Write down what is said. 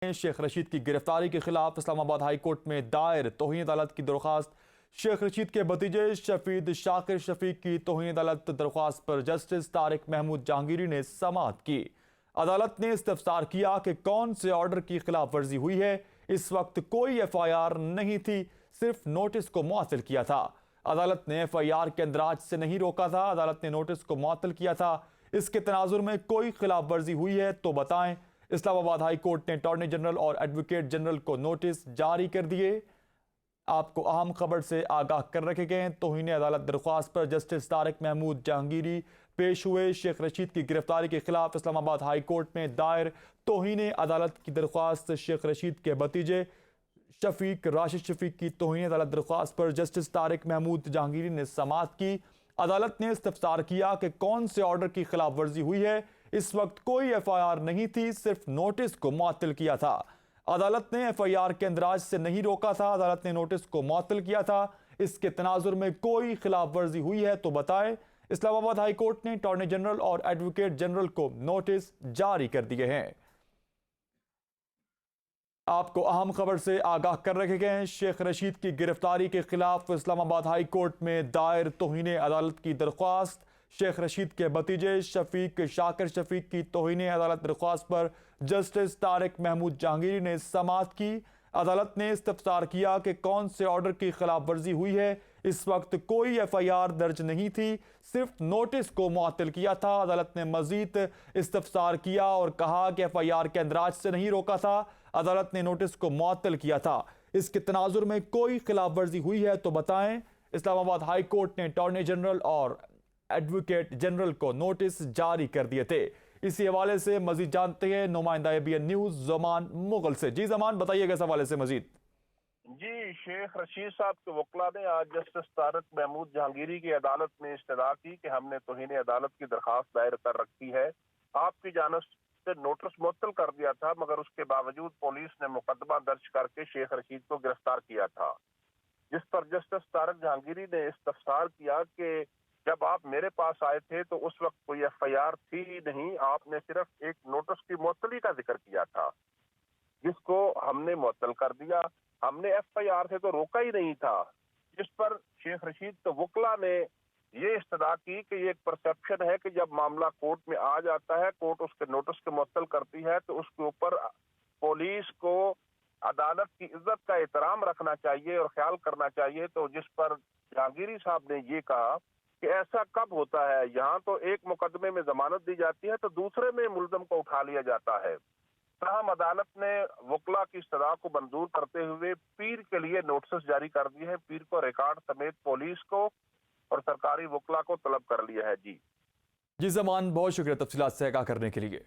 میں شیخ رشید کی گرفتاری کے خلاف اسلام آباد ہائی کورٹ میں دائر توہین عدالت کی درخواست۔ شیخ رشید کے بھتیجے شفیق شاکر شفیق کی توہین عدالت درخواست پر جسٹس طارق محمود جہانگیری نے سماعت کی۔ عدالت نے استفسار کیا کہ کون سے آرڈر کی خلاف ورزی ہوئی ہے۔ اس وقت کوئی ایف آئی آر نہیں تھی، صرف نوٹس کو معطل کیا تھا۔ عدالت نے ایف آئی آر کے اندراج سے نہیں روکا تھا، عدالت نے نوٹس کو معطل کیا تھا۔ اس کے تناظر میں کوئی خلاف ورزی ہوئی ہے تو بتائیں۔ اسلام آباد ہائی کورٹ نے اٹارنی جنرل اور ایڈوکیٹ جنرل کو نوٹس جاری کر دیے۔ آپ کو اہم خبر سے آگاہ کر رکھے گئے ہیں۔ توہین عدالت درخواست پر جسٹس طارق محمود جہانگیری پیش ہوئے۔ شیخ رشید کی گرفتاری کے خلاف اسلام آباد ہائی کورٹ میں دائر توہین عدالت کی درخواست۔ شیخ رشید کے بھتیجے شفیق راشد شفیق کی توہین عدالت درخواست پر جسٹس طارق محمود جہانگیری نے سماعت کی۔ عدالت نے استفسار کیا کہ کون سے آرڈر کی خلاف ورزی ہوئی ہے۔ اس وقت کوئی ایف آئی آر نہیں تھی، صرف نوٹس کو معطل کیا تھا۔ عدالت نے ایف آئی آر کے اندراج سے نہیں روکا تھا، عدالت نے نوٹس کو معطل کیا تھا۔ اس کے تناظر میں کوئی خلاف ورزی ہوئی ہے تو بتائیں۔ اسلام آباد ہائی کورٹ نے اٹارنی جنرل اور ایڈوکیٹ جنرل کو نوٹس جاری کر دیے ہیں۔ آپ کو اہم خبر سے آگاہ کر رکھے گئے ہیں۔ شیخ رشید کی گرفتاری کے خلاف اسلام آباد ہائی کورٹ میں دائر توہین عدالت کی درخواست۔ شیخ رشید کے بھتیجے شفیق شاکر شفیق کی توہین عدالت درخواست پر جسٹس طارق محمود جہانگیری نے سماعت کی۔ عدالت نے استفسار کیا کہ کون سے آرڈر کی خلاف ورزی ہوئی ہے۔ اس وقت کوئی ایف آئی آر درج نہیں تھی، صرف نوٹس کو معطل کیا تھا۔ عدالت نے مزید استفسار کیا اور کہا کہ ایف آئی آر کے اندراج سے نہیں روکا تھا، عدالت نے نوٹس کو معطل کیا تھا۔ اس کے تناظر میں کوئی خلاف ورزی ہوئی ہے تو بتائیں۔ اسلام آباد ہائی کورٹ نے اٹارنی جنرل اور ایڈوکیٹ جنرل کو نوٹس جاری کر دیے تھے۔ اسی حوالے سے مزید جانتے ہیں نمائندہ اے بی این نیوز زمان مغل سے۔ جی زمان، بتائیے گا اس حوالے سے مزید۔ جی، شیخ رشید صاحب کے وکلا نے آج جسٹس طارق محمود جہانگیری کی عدالت میں استدعا کی کہ ہم نے توہین عدالت کی درخواست دائر کر رکھی ہے۔ آپ کی جانب سے نوٹس معطل کر دیا تھا، مگر اس کے باوجود پولیس نے مقدمہ درج کر کے شیخ رشید کو گرفتار کیا تھا، جس پر جسٹس طارق جہانگیری نے استفسار کیا کہ جب آپ میرے پاس آئے تھے تو اس وقت کوئی ایف آئی آر تھی ہی نہیں، آپ نے صرف ایک نوٹس کی معطلی کا ذکر کیا تھا، جس کو ہم نے معطل کر دیا۔ ہم نے ایف آئی آر سے تو روکا ہی نہیں تھا، جس پر شیخ رشید کے وکلا نے یہ استدعا کی کہ یہ ایک پرسپشن ہے کہ جب معاملہ کورٹ میں آ جاتا ہے، کورٹ اس کے نوٹس کے معطل کرتی ہے تو اس کے اوپر پولیس کو عدالت کی عزت کا احترام رکھنا چاہیے اور خیال کرنا چاہیے۔ تو جس پر جہانگیری صاحب نے یہ کہا کہ ایسا کب ہوتا ہے، یہاں تو ایک مقدمے میں ضمانت دی جاتی ہے تو دوسرے میں ملزم کو اٹھا لیا جاتا ہے۔ تاہم عدالت نے وکلا کی استدعا کو منظور کرتے ہوئے پیر کے لیے نوٹسز جاری کر دیے ہیں۔ پیر کو ریکارڈ سمیت پولیس کو اور سرکاری وکلا کو طلب کر لیا ہے۔ جی زمان، بہت شکریہ تفصیلات سے آگاہ کرنے کے لیے۔